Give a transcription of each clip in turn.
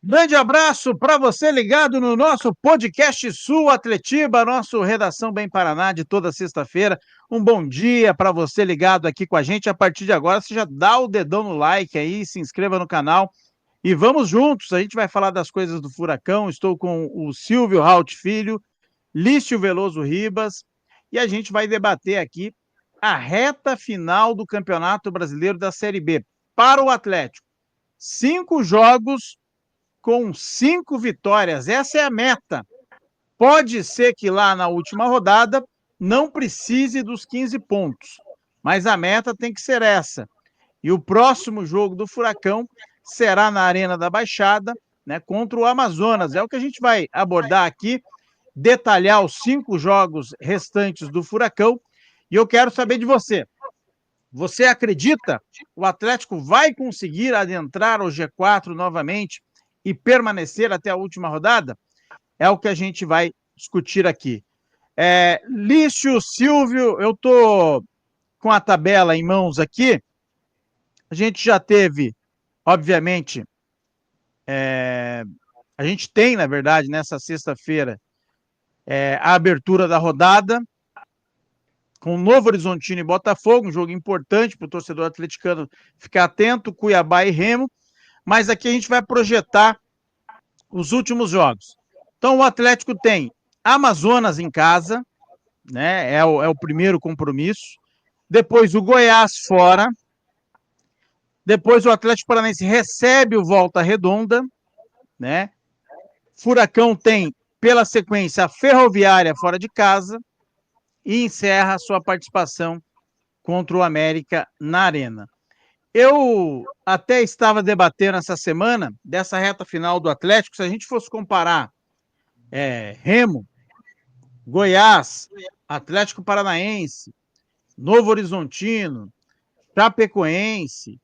Grande abraço para você ligado no nosso podcast Sul Atletiba, nosso Redação Bem Paraná de toda sexta-feira. Um bom dia para você ligado aqui com a gente. A partir de agora, você já dá o dedão no like aí, se inscreva no canal e vamos juntos. A gente vai falar das coisas do Furacão. Estou com o Silvio Raut Filho, Lício Veloso Ribas e a gente vai debater aqui a reta final do Campeonato Brasileiro da Série B para o Atlético. 5 jogos com 5 vitórias. Essa é a meta. Pode ser que lá na última rodada não precise dos 15 pontos, mas a meta tem que ser essa. E o próximo jogo do Furacão será na Arena da Baixada, né, contra o Amazonas. É o que a gente vai abordar aqui, detalhar os 5 jogos restantes do Furacão. E eu quero saber de você. Você acredita que o Atlético vai conseguir adentrar ao G4 novamente e permanecer até a última rodada? É o que a gente vai discutir aqui. Lício, Silvio, eu estou com a tabela em mãos aqui. A gente já teve, obviamente, a gente tem, na verdade, nessa sexta-feira, a abertura da rodada com Novo Horizontino e Botafogo, um jogo importante para o torcedor atleticano ficar atento, Cuiabá e Remo, mas aqui a gente vai projetar os últimos jogos. Então o Atlético tem Amazonas em casa, né? É o primeiro compromisso. Depois o Goiás fora. Depois o Atlético Paranaense recebe o Volta Redonda, né? Furacão tem, pela sequência, a Ferroviária fora de casa e encerra a sua participação contra o América na Arena. Eu até estava debatendo essa semana dessa reta final do Atlético, se a gente fosse comparar Remo, Goiás, Atlético Paranaense, Novo Horizontino, Chapecoense,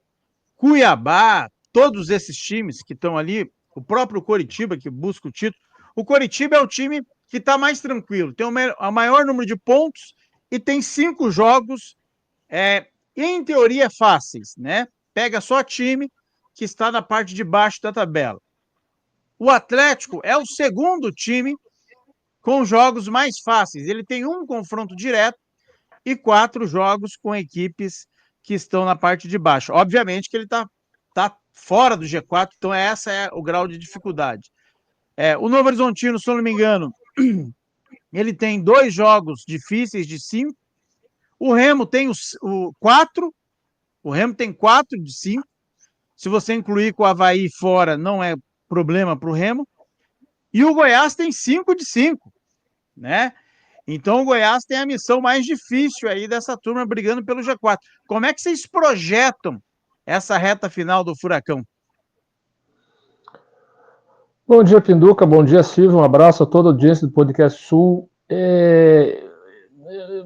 Cuiabá, todos esses times que estão ali, o próprio Coritiba que busca o título. O Coritiba é o time que está mais tranquilo, tem o maior número de pontos e tem 5 jogos, em teoria, fáceis, né? Pega só time que está na parte de baixo da tabela. O Atlético é o segundo time com jogos mais fáceis. Ele tem um confronto direto e 4 jogos com equipes que estão na parte de baixo. Obviamente que ele está fora do G4, então essa é o grau de dificuldade. O Novo Horizontino, se eu não me engano, ele tem 2 jogos difíceis de 5. O Remo tem 4. O Remo tem 4 de 5. Se você incluir com o Avaí fora, não é problema para o Remo. E o Goiás tem 5 de 5, né? Então o Goiás tem a missão mais difícil aí dessa turma brigando pelo G4. Como é que vocês projetam essa reta final do Furacão? Bom dia, Pinduca. Bom dia, Silvio. Um abraço a toda a audiência do Podcast Sul.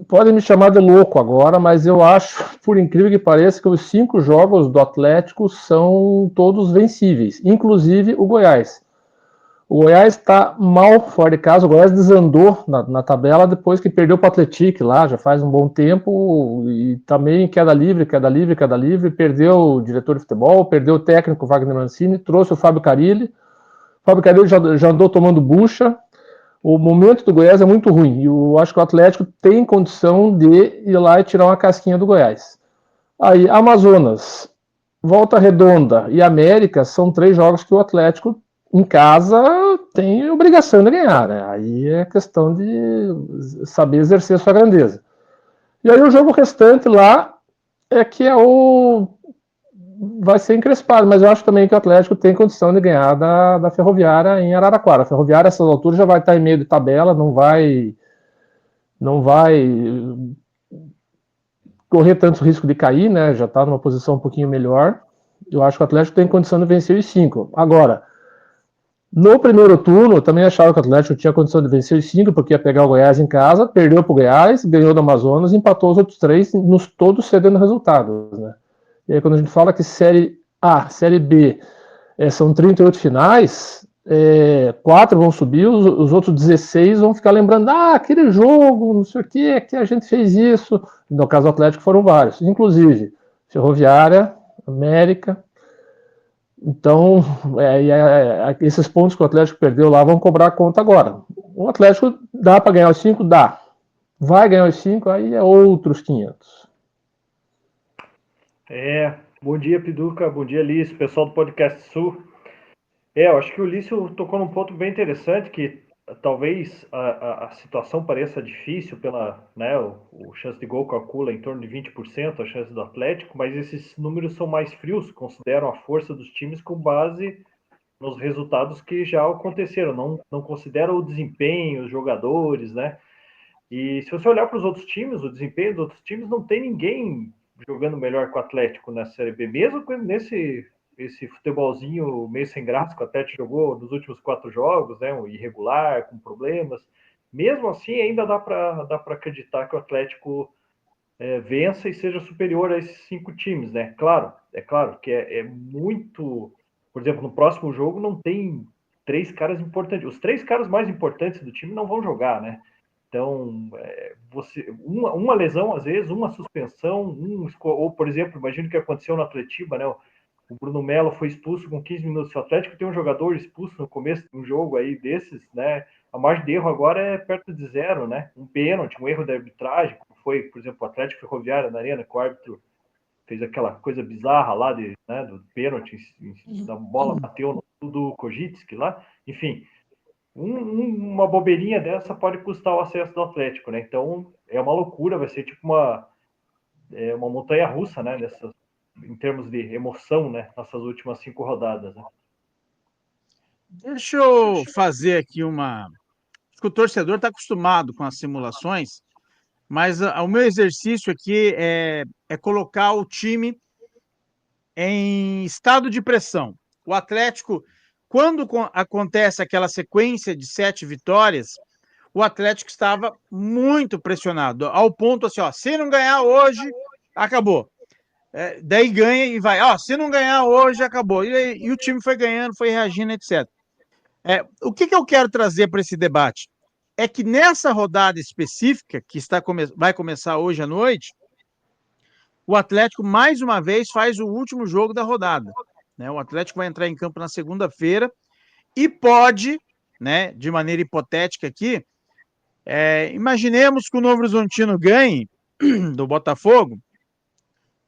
Podem me chamar de louco agora, mas eu acho, por incrível que pareça, que os 5 jogos do Atlético são todos vencíveis, inclusive o Goiás. O Goiás está mal fora de casa, o Goiás desandou na tabela depois que perdeu para o Atlético lá, já faz um bom tempo, e também queda livre, perdeu o diretor de futebol, perdeu o técnico Wagner Mancini, trouxe o Fábio Carilli. O Fábio Carilli já andou tomando bucha. O momento do Goiás é muito ruim, e eu acho que o Atlético tem condição de ir lá e tirar uma casquinha do Goiás. Aí, Amazonas, Volta Redonda e América são 3 jogos que o Atlético em casa tem obrigação de ganhar, né? Aí é questão de saber exercer sua grandeza. E aí o jogo restante lá é que vai ser encrespado, mas eu acho também que o Atlético tem condição de ganhar da Ferroviária em Araraquara. A Ferroviária, a essas alturas, já vai estar em meio de tabela, não vai correr tanto risco de cair, né? Já está numa posição um pouquinho melhor. Eu acho que o Atlético tem condição de vencer os 5. Agora, no primeiro turno, eu também achava que o Atlético tinha condição de vencer os 5, porque ia pegar o Goiás em casa, perdeu para o Goiás, ganhou do Amazonas, empatou os outros 3, todos cedendo resultados, né? E aí, quando a gente fala que Série A, Série B são 38 finais, 4 vão subir, os outros 16 vão ficar lembrando, aquele jogo, não sei o que a gente fez isso. No caso do Atlético foram vários, inclusive Ferroviária, América Então, esses pontos que o Atlético perdeu lá vão cobrar a conta agora. O Atlético dá para ganhar os 5? Dá. Vai ganhar os 5, aí é outros 500. Bom dia, Piduca, bom dia, Lício, pessoal do Podcast Sul. Eu acho que o Lício tocou num ponto bem interessante, que talvez a situação pareça difícil pela, né, o chance de gol calcula em torno de 20% a chance do Atlético, mas esses números são mais frios, consideram a força dos times com base nos resultados que já aconteceram, não consideram o desempenho, os jogadores, né? E se você olhar para os outros times, o desempenho dos outros times, não tem ninguém jogando melhor que o Atlético na Série B, mesmo nesse esse futebolzinho meio sem graça que o Atlético jogou nos últimos 4 jogos, né, um irregular, com problemas. Mesmo assim, ainda dá para acreditar que o Atlético vença e seja superior a esses 5 times, né? É claro que é muito... Por exemplo, no próximo jogo não tem 3 caras importantes. Os 3 caras mais importantes do time não vão jogar, né? Então, uma lesão, às vezes, uma suspensão, ou, por exemplo, imagina o que aconteceu no Atletiba, né? O Bruno Melo foi expulso com 15 minutos. Se o Atlético tem um jogador expulso no começo de um jogo aí desses, né? A margem de erro agora é perto de 0, né? Um pênalti, um erro da arbitragem, como foi, por exemplo, o Atlético Ferroviário na Arena, que o árbitro fez aquela coisa bizarra lá do pênalti, da bola bateu no do Kojitski lá. Enfim, uma bobeirinha dessa pode custar o acesso do Atlético, né? Então, é uma loucura, vai ser tipo uma montanha-russa, né? Em termos de emoção, né? Nessas últimas 5 rodadas, né? Deixa eu fazer aqui uma... Acho que o torcedor está acostumado com as simulações, mas o meu exercício aqui é colocar o time em estado de pressão. O Atlético, quando acontece aquela sequência de 7 vitórias, o Atlético estava muito pressionado, ao ponto assim, ó, se não ganhar hoje, acabou. Daí ganha e vai, ó, se não ganhar hoje, acabou. E o time foi ganhando, foi reagindo, etc. O que eu quero trazer para esse debate? É que nessa rodada específica, que vai começar hoje à noite, o Atlético, mais uma vez, faz o último jogo da rodada. Né? O Atlético vai entrar em campo na segunda-feira e pode, né, de maneira hipotética aqui, imaginemos que o Novo Horizontino ganhe do Botafogo,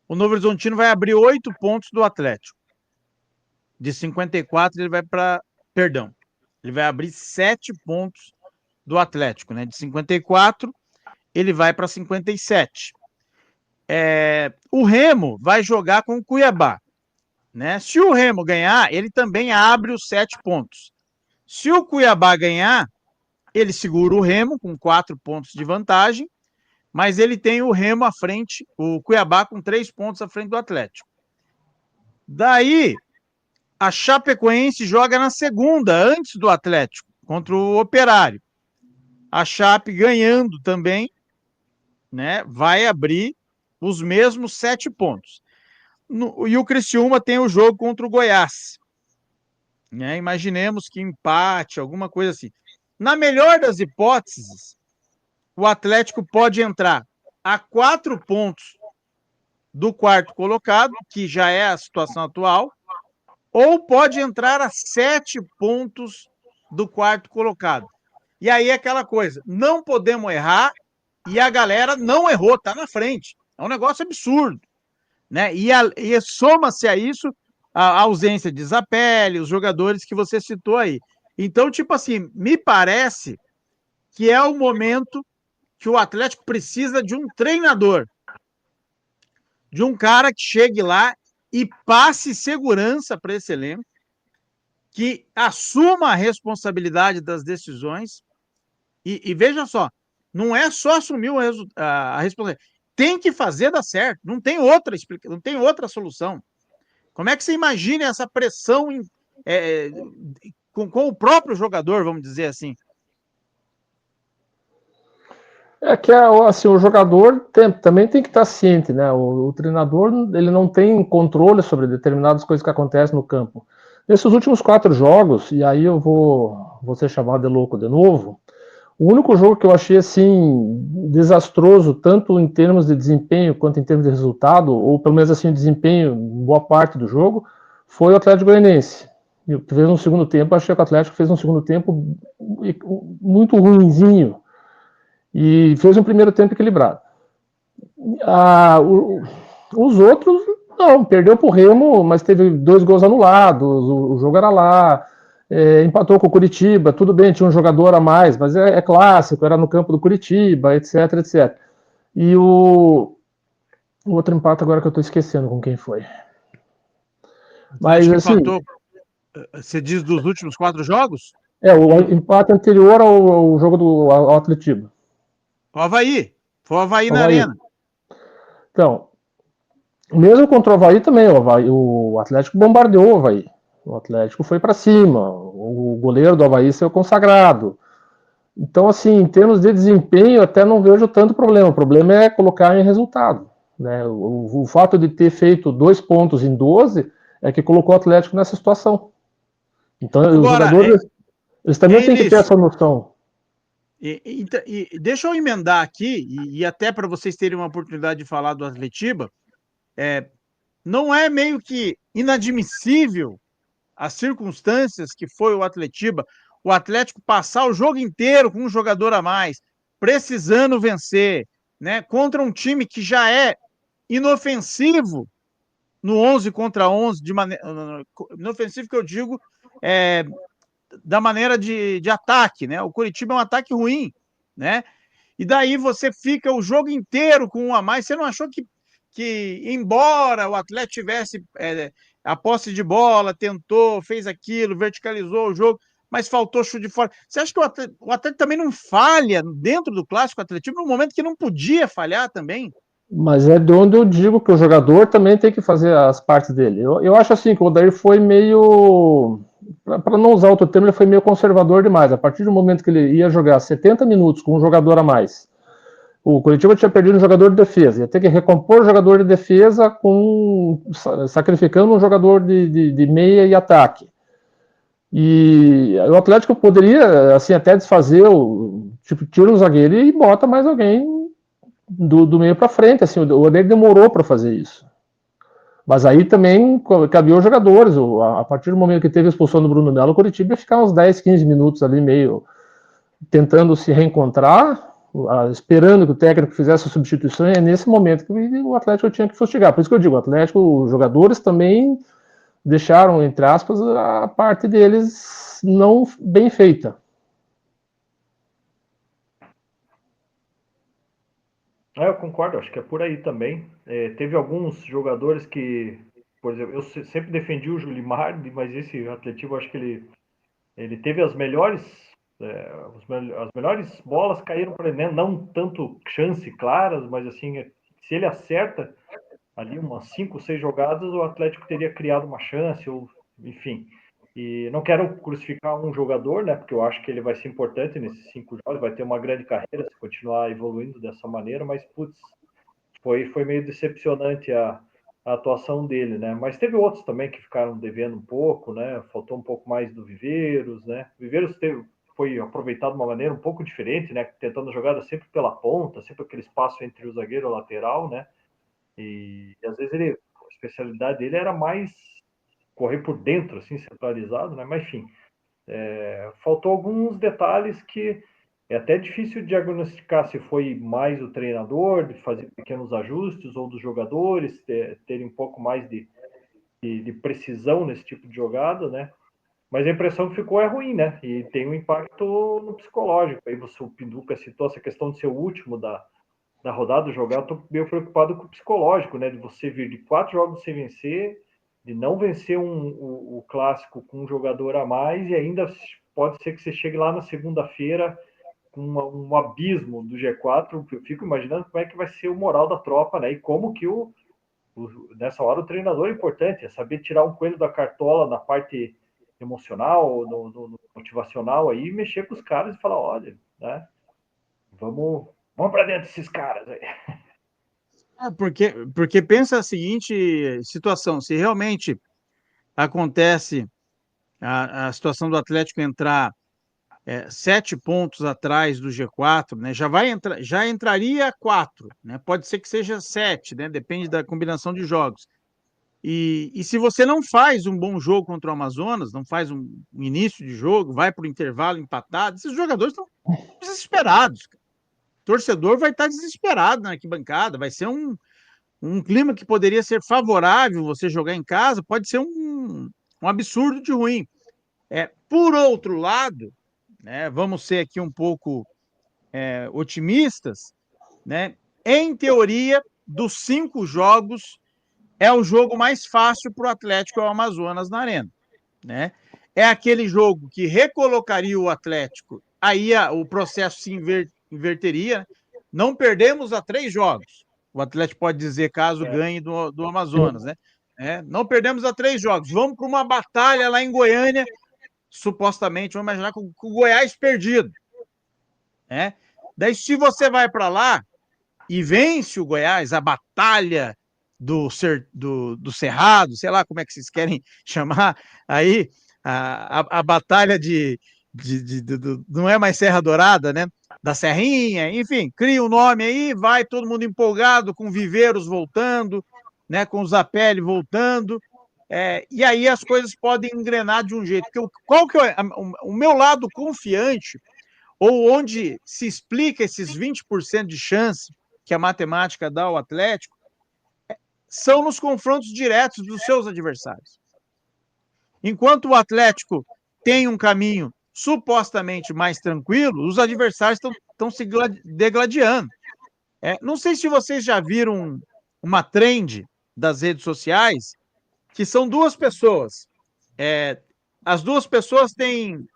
o Novo Horizontino vai abrir 8 pontos do Atlético. De 54, ele vai para... Perdão, ele vai abrir 7 pontos do Atlético, né? De 54, ele vai para 57. O Remo vai jogar com o Cuiabá. Né? Se o Remo ganhar, ele também abre os 7 pontos. Se o Cuiabá ganhar, ele segura o Remo com 4 pontos de vantagem, mas ele tem o Remo à frente, o Cuiabá com 3 pontos à frente do Atlético. Daí, a Chapecoense joga na segunda, antes do Atlético, contra o Operário. A Chape ganhando também, né, vai abrir os mesmos 7 pontos. E o Criciúma tem o jogo contra o Goiás. Né? Imaginemos que empate, alguma coisa assim. Na melhor das hipóteses, o Atlético pode entrar a 4 pontos do quarto colocado, que já é a situação atual, ou pode entrar a 7 pontos do quarto colocado. E aí é aquela coisa, não podemos errar e a galera não errou, tá na frente. É um negócio absurdo. Né? E soma-se a isso a ausência de Zapelli, os jogadores que você citou aí. Então, tipo assim, me parece que é o momento que o Atlético precisa de um treinador, de um cara que chegue lá e passe segurança para esse elenco, que assuma a responsabilidade das decisões e veja só, não é só assumir a responsabilidade, tem que fazer dar certo, não tem outra solução. Como é que você imagina essa pressão com o próprio jogador, vamos dizer assim? Que assim, o jogador também tem que estar ciente, né? O treinador ele não tem controle sobre determinadas coisas que acontecem no campo. Nesses últimos 4 jogos, e aí eu vou ser chamado de louco de novo, o único jogo que eu achei assim desastroso, tanto em termos de desempenho quanto em termos de resultado, ou pelo menos assim, desempenho, boa parte do jogo, foi o Atlético Goianiense. Fez um segundo tempo, achei que o Atlético fez um segundo tempo muito ruinzinho e fez um primeiro tempo equilibrado. Os outros, não, perdeu pro Remo, mas teve 2 gols anulados, o jogo era lá, empatou com o Curitiba, tudo bem, tinha um jogador a mais, mas é clássico, era no campo do Curitiba, etc, etc. E o outro empate agora que eu tô esquecendo com quem foi. Mas, assim... empatou, você diz dos últimos 4 jogos? O empate anterior ao jogo do Atletiba. O Avaí. Foi o Avaí na Arena. Então, mesmo contra o Avaí também, o Atlético bombardeou o Avaí. O Atlético foi para cima. O goleiro do Avaí saiu consagrado. Então, assim, em termos de desempenho, até não vejo tanto problema. O problema é colocar em resultado. Né? O fato de ter feito 2 pontos em 12 é que colocou o Atlético nessa situação. Então, agora, os jogadores, eles também têm que ter essa noção. E deixa eu emendar aqui, e até para vocês terem uma oportunidade de falar do Atletiba, não é meio que inadmissível as circunstâncias que foi o Atletiba, o Atlético passar o jogo inteiro com um jogador a mais, precisando vencer, né, contra um time que já é inofensivo no 11 contra 11, inofensivo que eu digo da maneira de ataque, né? O Curitiba é um ataque ruim, né? E daí você fica o jogo inteiro com um a mais. Você não achou que embora o Atlético tivesse a posse de bola, tentou, fez aquilo, verticalizou o jogo, mas faltou chute de fora. Você acha que o Atlético também não falha dentro do Clássico Atlético no momento que não podia falhar também? Mas é de onde eu digo que o jogador também tem que fazer as partes dele. Eu acho assim que o Odair foi meio... Para não usar outro termo, ele foi meio conservador demais. A partir do momento que ele ia jogar 70 minutos com um jogador a mais, o Curitiba tinha perdido um jogador de defesa, ia ter que recompor o jogador de defesa sacrificando um jogador de meia e ataque. E o Atlético poderia assim até desfazer tipo, tira um zagueiro e bota mais alguém do meio para frente. Assim, o Odair demorou para fazer isso. Mas aí também cabia os jogadores. A partir do momento que teve a expulsão do Bruno Melo, o Curitiba ia ficar uns 10, 15 minutos ali meio tentando se reencontrar, esperando que o técnico fizesse a substituição, e é nesse momento que o Atlético tinha que fustigar. Por isso que eu digo, o Atlético, os jogadores também deixaram, entre aspas, a parte deles não bem feita. Eu concordo, acho que é por aí também. Teve alguns jogadores que, por exemplo, eu sempre defendi o Julimar, mas esse Atlético, acho que ele teve as melhores bolas caíram para ele, né? Não tanto chance claras, mas assim, se ele acerta ali umas 5, 6 jogadas, o Atlético teria criado uma chance, ou enfim. E não quero crucificar um jogador, né? Porque eu acho que ele vai ser importante nesses 5 jogos, vai ter uma grande carreira se continuar evoluindo dessa maneira, mas putz, foi meio decepcionante a atuação dele, né? Mas teve outros também que ficaram devendo um pouco, né? Faltou um pouco mais do Viveiros, né? O Viveiros foi aproveitado de uma maneira um pouco diferente, né? Tentando jogada sempre pela ponta, sempre aquele espaço entre o zagueiro e o lateral, né? E às vezes a especialidade dele era mais correr por dentro, assim, centralizado, né? Mas enfim, faltou alguns detalhes que é até difícil diagnosticar se foi mais o treinador, de fazer pequenos ajustes, ou dos jogadores terem um pouco mais de precisão nesse tipo de jogada, né? Mas a impressão que ficou é ruim, né? E tem um impacto no psicológico. Aí o Pinduca citou essa questão de ser o último da rodada jogar. Eu tô meio preocupado com o psicológico, né? De você vir de 4 jogos sem vencer, de não vencer o clássico com um jogador a mais, e ainda pode ser que você chegue lá na segunda-feira com um abismo do G4. Eu fico imaginando como é que vai ser o moral da tropa, né? E como que nessa hora o treinador é importante, é saber tirar um coelho da cartola na parte emocional, no motivacional aí, mexer com os caras e falar, olha, né? Vamos para dentro desses caras aí. Porque pensa a seguinte situação, se realmente acontece a situação do Atlético entrar 7 pontos atrás do G4, né? Já entraria 4, né? Pode ser que seja 7, né? Depende da combinação de jogos. E se você não faz um bom jogo contra o Amazonas, não faz um início de jogo, vai para o intervalo empatado, esses jogadores estão desesperados. O torcedor vai estar desesperado na arquibancada, vai ser um clima que poderia ser favorável você jogar em casa, pode ser um absurdo de ruim. Por outro lado, né, vamos ser aqui um pouco otimistas, né? Em teoria, dos 5 jogos, é o jogo mais fácil para o Atlético e o Amazonas na Arena, né? É aquele jogo que recolocaria o Atlético, aí o processo se inverteria. Não perdemos a 3 jogos. O Atlético pode dizer caso ganhe do Amazonas, né? Não perdemos a 3 jogos. Vamos para uma batalha lá em Goiânia, supostamente, vamos imaginar com o Goiás perdido, né? Daí, se você vai para lá e vence o Goiás, a batalha do Cerrado, sei lá como é que vocês querem chamar, aí a batalha não é mais Serra Dourada, né? Da Serrinha, enfim, cria um nome aí, vai todo mundo empolgado, com Viveiros voltando, né? Com o Zapelli voltando, e aí as coisas podem engrenar de um jeito. Qual que é o meu lado confiante, ou onde se explica esses 20% de chance que a matemática dá ao Atlético, são nos confrontos diretos dos seus adversários. Enquanto o Atlético tem um caminho supostamente mais tranquilo, os adversários estão se degladiando. Não sei se vocês já viram uma trend das redes sociais, que são 2 pessoas. As 2 pessoas têm,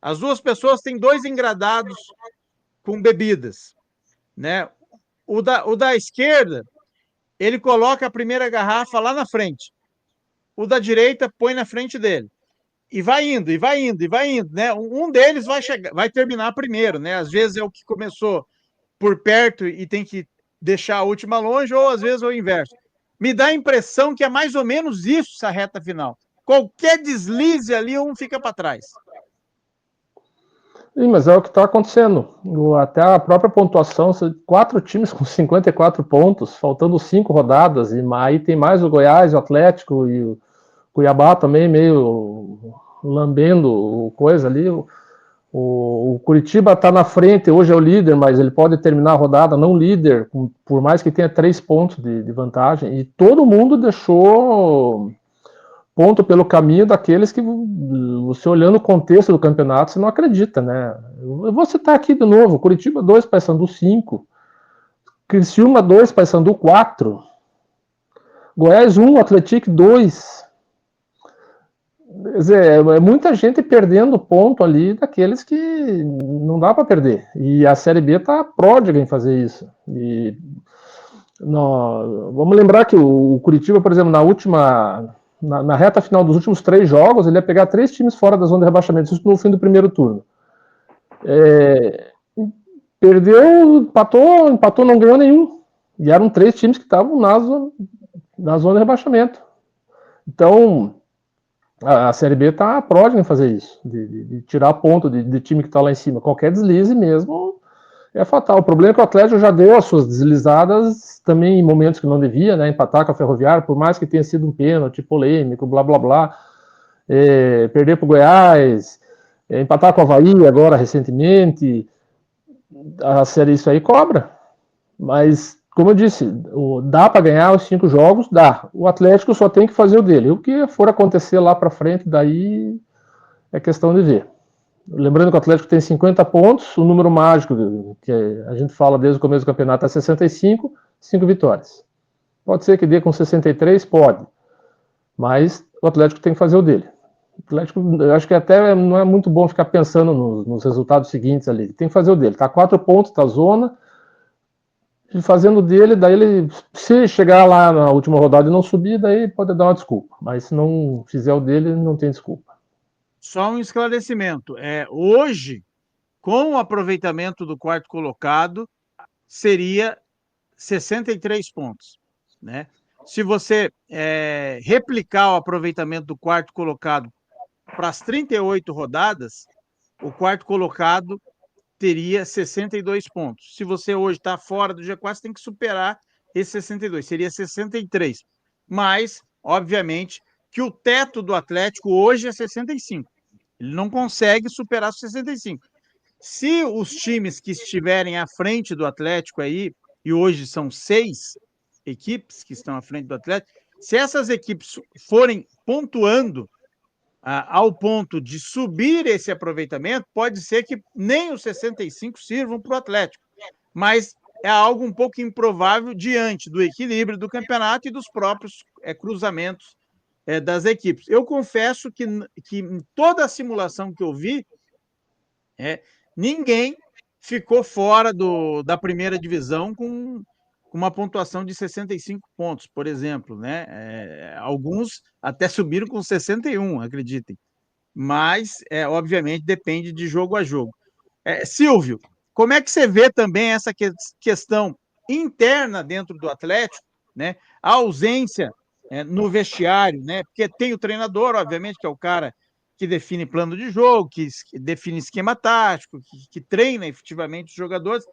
as 2 pessoas têm 2 engradados com bebidas, né? O da esquerda, ele coloca a primeira garrafa lá na frente. O da direita põe na frente dele. E vai indo, e vai indo, e vai indo, né? Um deles vai terminar primeiro, né? Às vezes é o que começou por perto e tem que deixar a última longe, ou às vezes é o inverso. Me dá a impressão que é mais ou menos isso essa reta final. Qualquer deslize ali, um fica para trás. Sim, mas é o que está acontecendo. Até a própria pontuação, 4 times com 54 pontos, faltando 5 rodadas, e aí tem mais o Goiás, o Atlético e o Cuiabá também meio lambendo coisa ali. O Curitiba está na frente, hoje é o líder, mas ele pode terminar a rodada não líder, por mais que tenha 3 pontos de vantagem. E todo mundo deixou ponto pelo caminho daqueles que, você olhando o contexto do campeonato, você não acredita, né? Eu vou citar aqui de novo: Curitiba 2, Paysandu 5, Criciúma 2, Paysandu 4, Goiás 1, Atlético 2. Quer dizer, é muita gente perdendo ponto ali daqueles que não dá para perder. E a Série B está pródiga em fazer isso. E vamos lembrar que o Curitiba, por exemplo, na reta final dos últimos 3 jogos, ele ia pegar 3 times fora da zona de rebaixamento, isso no fim do primeiro turno. Perdeu, empatou, não ganhou nenhum. E eram 3 times que estavam na zona de rebaixamento. Então, a Série B está pródiga em fazer isso, de tirar ponto de time que está lá em cima. Qualquer deslize mesmo é fatal. O problema é que o Atlético já deu as suas deslizadas também em momentos que não devia, né? Empatar com a Ferroviária, por mais que tenha sido um pênalti polêmico, blá blá blá. Perder para o Goiás, empatar com o Avaí agora recentemente. A série isso aí cobra. Mas, como eu disse, dá para ganhar os 5 jogos? Dá. O Atlético só tem que fazer o dele. O que for acontecer lá para frente, daí é questão de ver. Lembrando que o Atlético tem 50 pontos, o número mágico que a gente fala desde o começo do campeonato é 65, 5 vitórias. Pode ser que dê com 63? Pode. Mas o Atlético tem que fazer o dele. O Atlético, eu acho que até não é muito bom ficar pensando nos resultados seguintes ali. Tem que fazer o dele. Tá 4 pontos, tá zona. E fazendo o dele, daí ele, se chegar lá na última rodada e não subir, daí pode dar uma desculpa. Mas se não fizer o dele, não tem desculpa. Só um esclarecimento. Hoje, com o aproveitamento do quarto colocado, seria 63 pontos, né? Se você replicar o aproveitamento do quarto colocado para as 38 rodadas, o quarto colocado teria 62 pontos. Se você hoje está fora do G4, você tem que superar esse 62, seria 63. mas, obviamente, que o teto do Atlético hoje é 65. Ele não consegue superar os 65. Se os times que estiverem à frente do Atlético aí, e hoje são 6 equipes que estão à frente do Atlético, se essas equipes forem pontuando ao ponto de subir esse aproveitamento, pode ser que nem os 65 sirvam para o Atlético, mas é algo um pouco improvável diante do equilíbrio do campeonato e dos próprios cruzamentos das equipes. Eu confesso que em toda a simulação que eu vi, ninguém ficou fora da primeira divisão com uma pontuação de 65 pontos, por exemplo, né? Alguns até subiram com 61, acreditem. Mas, obviamente, depende de jogo a jogo. Silvio, como é que você vê também essa questão interna dentro do Atlético, né? A ausência no vestiário, né? Porque tem o treinador, obviamente, que é o cara que define plano de jogo, que define esquema tático, que treina efetivamente os jogadores,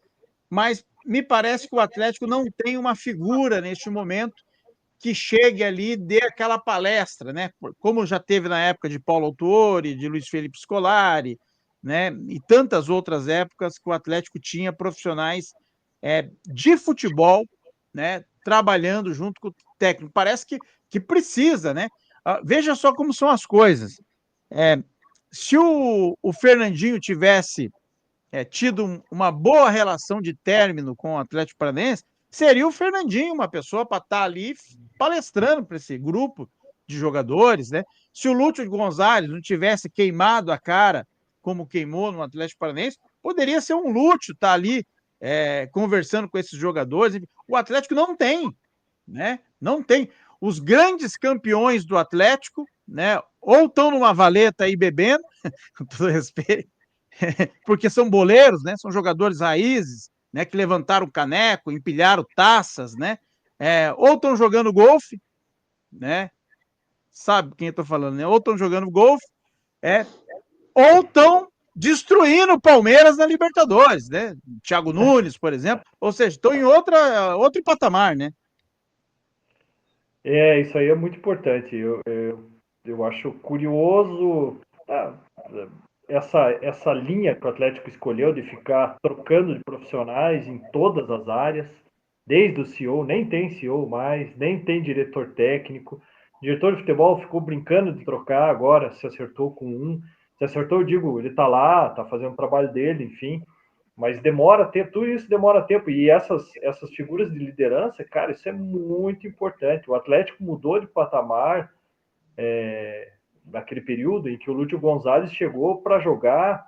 mas me parece que o Atlético não tem uma figura neste momento que chegue ali e dê aquela palestra, né? Como já teve na época de Paulo Autuori, de Luiz Felipe Scolari, né? E tantas outras épocas que o Atlético tinha profissionais de futebol, né? Trabalhando junto com o técnico. Parece que precisa, né? Veja só como são as coisas. Se o Fernandinho tivesse tido uma boa relação de término com o Atlético Paranaense, seria o Fernandinho uma pessoa para estar ali palestrando para esse grupo de jogadores, né? Se o Lúcio Gonzalez não tivesse queimado a cara como queimou no Atlético Paranaense, poderia ser um Lúcio estar ali conversando com esses jogadores. O Atlético não tem, né? Não tem. Os grandes campeões do Atlético, né? Ou estão numa valeta aí bebendo, com todo respeito, porque são boleiros, né? São jogadores raízes, né? Que levantaram caneco, empilharam taças, né? Ou estão jogando golfe, né? Sabe quem eu tô falando, né? Ou estão jogando golfe, ou estão destruindo o Palmeiras na Libertadores, né? Thiago Nunes, por exemplo. Ou seja, estão em outro patamar, né? Isso aí é muito importante. Eu acho curioso essa linha que o Atlético escolheu de ficar trocando de profissionais em todas as áreas, desde o CEO, nem tem CEO mais, nem tem diretor técnico. O diretor de futebol ficou brincando de trocar agora, se acertou com um. Se acertou, eu digo, ele está lá, está fazendo o trabalho dele, enfim. Mas demora tempo, tudo isso demora tempo. E essas figuras de liderança, cara, isso é muito importante. O Atlético mudou de patamar naquele período em que o Lúcio Gonzalez chegou para jogar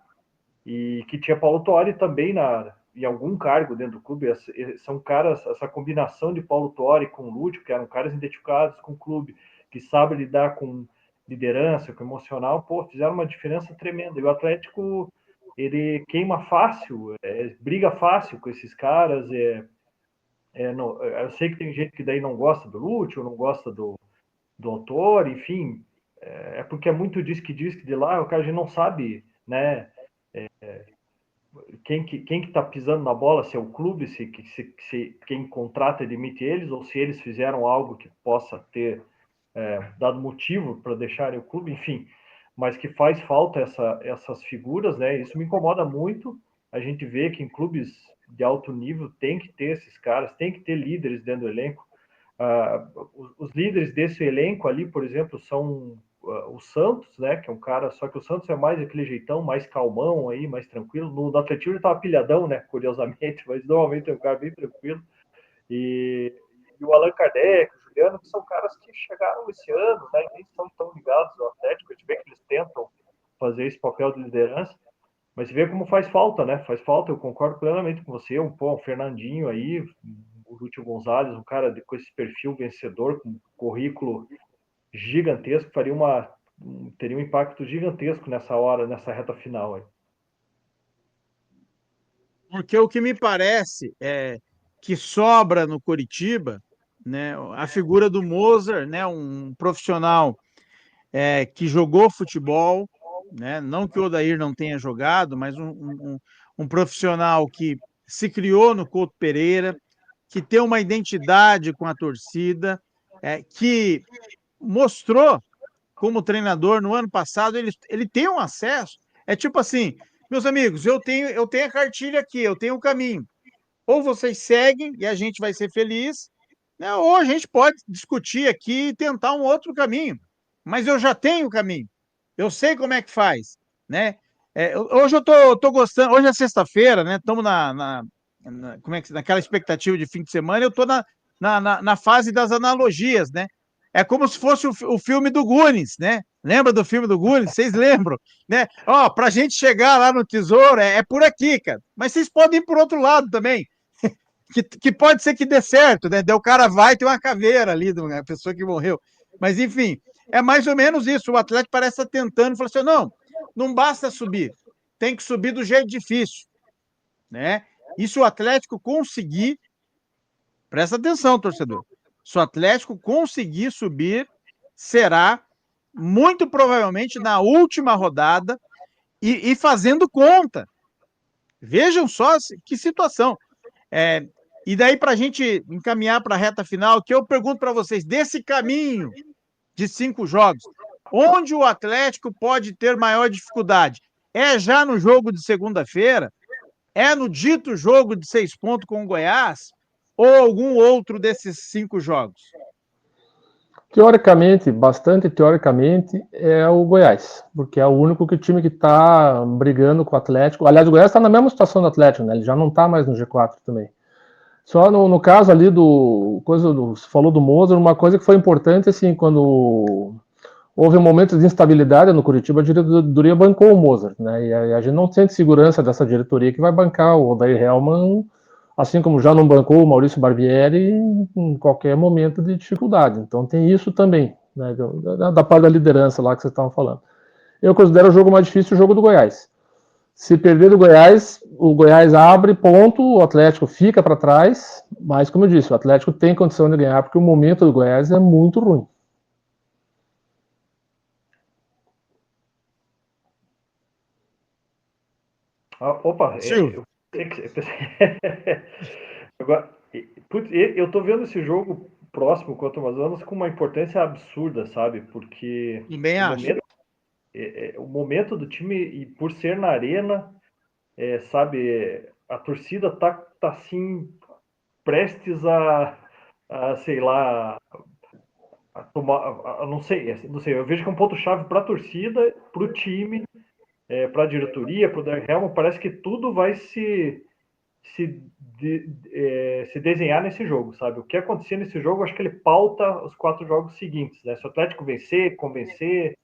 e que tinha Paulo Tuori também em algum cargo dentro do clube. São caras, essa combinação de Paulo Tuori com o Lúcio, que eram caras identificados com o clube, que sabem lidar com liderança, com emocional, pô, fizeram uma diferença tremenda. E o Atlético, ele queima fácil, briga fácil com esses caras. Eu sei que tem gente que daí não gosta do Lúcio, não gosta do autor, enfim, porque é muito diz que de lá, o cara a gente não sabe, né, quem que tá pisando na bola, se é o clube, se quem contrata e demite eles, ou se eles fizeram algo que possa ter dado motivo para deixarem o clube, enfim, mas que faz falta essas figuras, né, isso me incomoda muito. A gente vê que em clubes de alto nível tem que ter esses caras, tem que ter líderes dentro do elenco. Os líderes desse elenco ali, por exemplo, são o Santos, né, que é um cara, só que o Santos é mais aquele jeitão, mais calmão aí, mais tranquilo. No Atlético ele tava pilhadão, né, curiosamente, mas normalmente é um cara bem tranquilo. E o Allan Kardec, o Juliano, que são caras que chegaram esse ano, né, e nem são tão ligados ao Atlético. A gente vê que eles tentam fazer esse papel de liderança, mas você vê como faz falta, né? Faz falta, eu concordo plenamente com você. Um Fernandinho aí, o Lúcio Gonzalez, um cara com esse perfil vencedor, com um currículo gigantesco, teria um impacto gigantesco nessa reta final aí. Porque o que me parece é que sobra no Coritiba, né, a figura do Mozart, né, um profissional que jogou futebol, né, não que o Odair não tenha jogado, mas um profissional que se criou no Couto Pereira, que tem uma identidade com a torcida, que mostrou como treinador no ano passado, ele tem um acesso. É tipo assim, meus amigos, eu tenho a cartilha aqui, eu tenho o caminho. Ou vocês seguem e a gente vai ser feliz, né? Ou a gente pode discutir aqui e tentar um outro caminho. Mas eu já tenho o caminho. Eu sei como é que faz, né? Hoje eu tô gostando. Hoje é sexta-feira, né? Estamos naquela expectativa de fim de semana. Eu tô na fase das analogias, né? É como se fosse o filme do Goonies, né? Lembra do filme do Goonies? Vocês lembram, né? Ó, pra gente chegar lá no tesouro é por aqui, cara. Mas vocês podem ir por outro lado também. Que pode ser que dê certo, né? Daí o cara vai ter uma caveira ali, uma pessoa que morreu. Mas, enfim, é mais ou menos isso. O Atlético parece estar tentando, falou assim: não basta subir, tem que subir do jeito difícil, né? E se o Atlético conseguir, presta atenção, torcedor, se o Atlético conseguir subir, será muito provavelmente na última rodada e fazendo conta. Vejam só que situação. E daí, para a gente encaminhar para a reta final, que eu pergunto para vocês, desse caminho de 5 jogos, onde o Atlético pode ter maior dificuldade? É já no jogo de segunda-feira? É no dito jogo de 6 pontos com o Goiás? Ou algum outro desses 5 jogos? Teoricamente, bastante teoricamente, é o Goiás, porque é o único time que está brigando com o Atlético. Aliás, o Goiás está na mesma situação do Atlético, né? Ele já não está mais no G4 também. Só no caso ali você falou do Mozart, uma coisa que foi importante, assim, quando houve um momento de instabilidade no Curitiba, a diretoria bancou o Mozart, né? E a gente não sente segurança dessa diretoria que vai bancar o Odair Hellmann, assim como já não bancou o Maurício Barbieri em qualquer momento de dificuldade. Então tem isso também, né? Da parte da liderança lá que vocês estavam falando. Eu considero o jogo mais difícil o jogo do Goiás. Se perder do Goiás, o Goiás abre ponto, o Atlético fica para trás, mas como eu disse, o Atlético tem condição de ganhar, porque o momento do Goiás é muito ruim. Opa, Silvio. Agora, putz, eu tô vendo esse jogo próximo contra o Amazonas com uma importância absurda, sabe? Porque Também o acho. momento, o momento do time, e por ser na arena, sabe, a torcida tá assim, prestes sei lá, a tomar, não sei, eu vejo que é um ponto-chave para a torcida, para o time, para a diretoria, para o Darren Helman, parece que tudo vai se desenhar nesse jogo, sabe? O que acontecer nesse jogo, acho que ele pauta os 4 jogos seguintes, né? Se o Atlético vencer, convencer,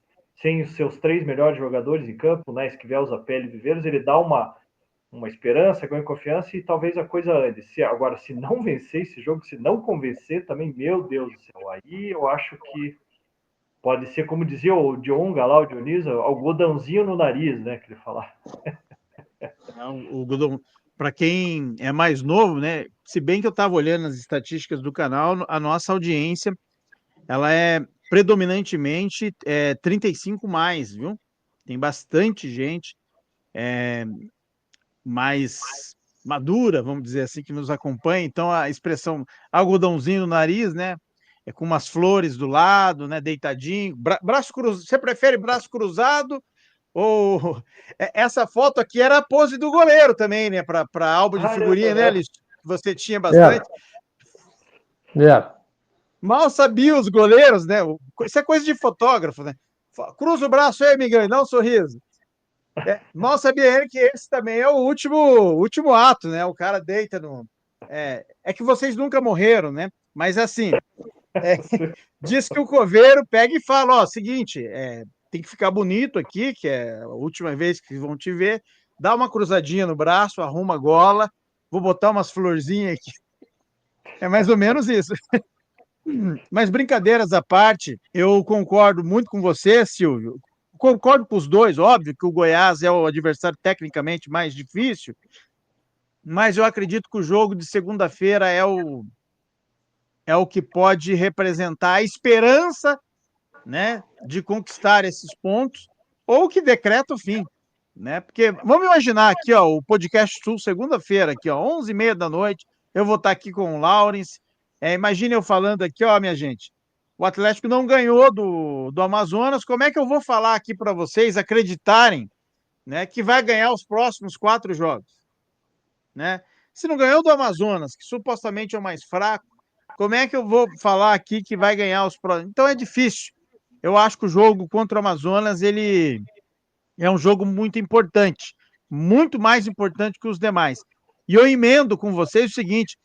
sem os seus 3 melhores jogadores em campo, né? Esquivel, Zapelli e Viveiros, ele dá uma esperança, ganha confiança e talvez a coisa ande. Agora, se não vencer esse jogo, se não convencer também, meu Deus do céu, aí eu acho que pode ser, como dizia o Dionga lá, o Dionísio, algodãozinho no nariz, né? Que ele fala. O Godon, para quem é mais novo, né? Se bem que eu estava olhando as estatísticas do canal, a nossa audiência ela é predominantemente 35 mais, viu? Tem bastante gente mais madura, vamos dizer assim, que nos acompanha. Então a expressão algodãozinho no nariz, né? É com umas flores do lado, né? Deitadinho, braço cruzado. Você prefere braço cruzado ou essa foto aqui era a pose do goleiro também, né? Para álbum de figurinha, né, Alice? Você tinha bastante. Mal sabia os goleiros, né? Isso é coisa de fotógrafo, né? Cruza o braço aí, amigão, e dá um sorriso. Mal sabia ele que esse também é o último ato, né? O cara deita no. É que vocês nunca morreram, né? Mas assim, diz que o coveiro pega e fala: ó, seguinte, tem que ficar bonito aqui, que é a última vez que vão te ver. Dá uma cruzadinha no braço, arruma a gola, vou botar umas florzinhas aqui. É mais ou menos isso. Mas brincadeiras à parte, eu concordo muito com você, Silvio. Concordo com os dois, óbvio que o Goiás é o adversário tecnicamente mais difícil, mas eu acredito que o jogo de segunda-feira é o que pode representar a esperança, né, de conquistar esses pontos, ou que decreta o fim, né? Porque vamos imaginar aqui, ó, o Podcast Sul, segunda-feira, aqui, ó, 11h30 da noite, eu vou estar aqui com o Lawrence. Imagine eu falando aqui, ó, minha gente, o Atlético não ganhou do Amazonas. Como é que eu vou falar aqui para vocês acreditarem, né, que vai ganhar os próximos 4 jogos? Né? Se não ganhou do Amazonas, que supostamente é o mais fraco, como é que eu vou falar aqui que vai ganhar os próximos? Então é difícil. Eu acho que o jogo contra o Amazonas, ele é um jogo muito importante, muito mais importante que os demais. E eu emendo com vocês o seguinte,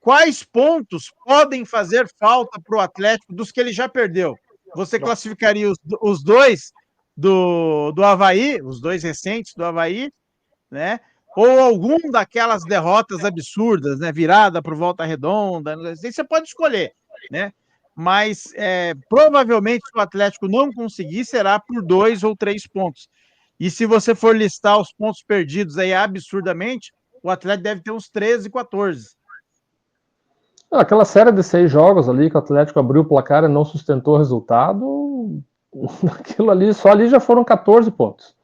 quais pontos podem fazer falta para o Atlético dos que ele já perdeu? Você classificaria os dois do Avaí, os 2 recentes do Avaí, né? Ou algum daquelas derrotas absurdas, né? Virada por Volta Redonda, você pode escolher, né? Mas provavelmente se o Atlético não conseguir, será por 2 ou 3 pontos. E se você for listar os pontos perdidos aí absurdamente, o Atlético deve ter uns 13, 14. Aquela série de 6 jogos ali que o Atlético abriu o placar e não sustentou o resultado, aquilo ali, só ali já foram 14 pontos.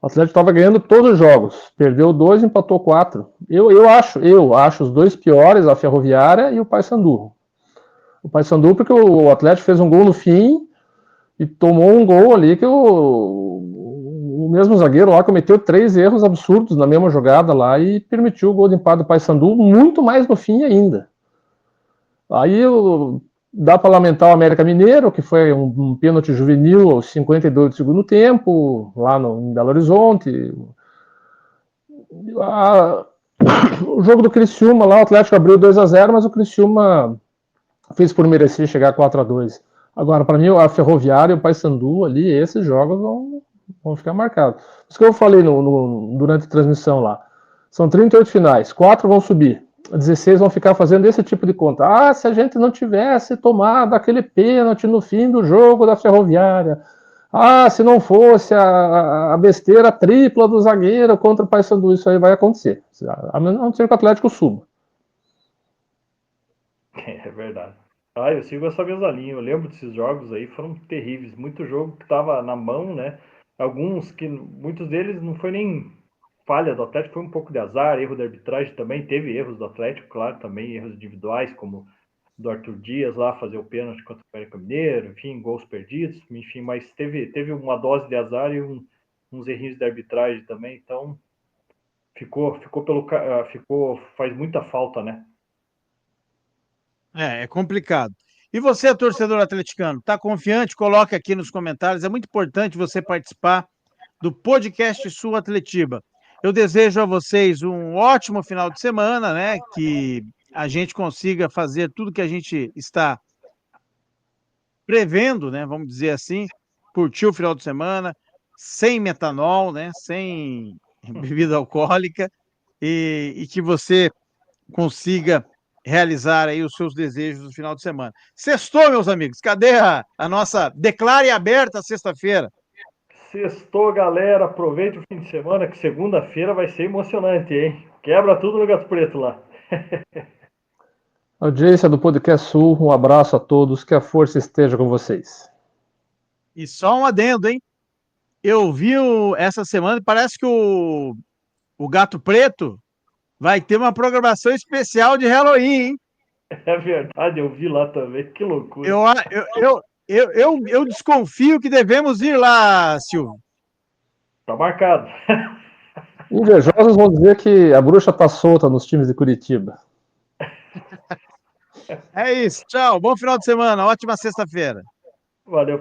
O Atlético estava ganhando todos os jogos, perdeu 2, empatou 4. Eu acho os 2 piores, a Ferroviária e o Paysandu. O Paysandu porque o Atlético fez um gol no fim e tomou um gol ali que o mesmo zagueiro lá cometeu 3 erros absurdos na mesma jogada lá e permitiu o gol de empate do Paysandu muito mais no fim ainda. Aí dá para lamentar o América Mineiro, que foi um pênalti juvenil aos 52 do segundo tempo, lá em Belo Horizonte. O jogo do Criciúma lá, o Atlético abriu 2-0, mas o Criciúma fez por merecer chegar a 4-2. Agora, para mim, a Ferroviária e o Paysandu ali, esses jogos vão ficar marcados. Isso que eu falei durante a transmissão lá. São 38 finais, 4 vão subir. 16 vão ficar fazendo esse tipo de conta. Se a gente não tivesse tomado aquele pênalti no fim do jogo da Ferroviária. Se não fosse a besteira tripla do zagueiro contra o Paysandu, isso aí vai acontecer. A não ser que o Atlético suba. É verdade. Eu sigo essa mesma linha. Eu lembro desses jogos aí, foram terríveis. Muito jogo que estava na mão, né? Muitos deles não foi nem falha do Atlético, foi um pouco de azar, erro de arbitragem também, teve erros do Atlético, claro, também erros individuais, como do Arthur Dias lá, fazer o pênalti contra o América Mineiro, enfim, gols perdidos, enfim, mas teve uma dose de azar e uns errinhos de arbitragem também, então faz muita falta, né? É complicado. E você, torcedor atleticano, está confiante? Coloque aqui nos comentários, é muito importante você participar do podcast Sul Atletiba. Eu desejo a vocês um ótimo final de semana, né? Que a gente consiga fazer tudo que a gente está prevendo, né? Vamos dizer assim, curtir o final de semana, sem metanol, né? Sem bebida alcoólica, e que você consiga realizar aí os seus desejos no final de semana. Sextou, meus amigos, cadê a nossa Declare Aberta sexta-feira? Sextou, galera, aproveite o fim de semana, que segunda-feira vai ser emocionante, hein? Quebra tudo no Gato Preto lá. Audiência do Podcast Sul, um abraço a todos, que a força esteja com vocês. E só um adendo, hein? Eu vi essa semana, parece que o Gato Preto vai ter uma programação especial de Halloween, hein? É verdade, eu vi lá também, que loucura. Eu desconfio que devemos ir lá, Silvio. Tá marcado. Invejosos vão dizer que a bruxa tá solta nos times de Curitiba. É isso, tchau, bom final de semana, ótima sexta-feira. Valeu.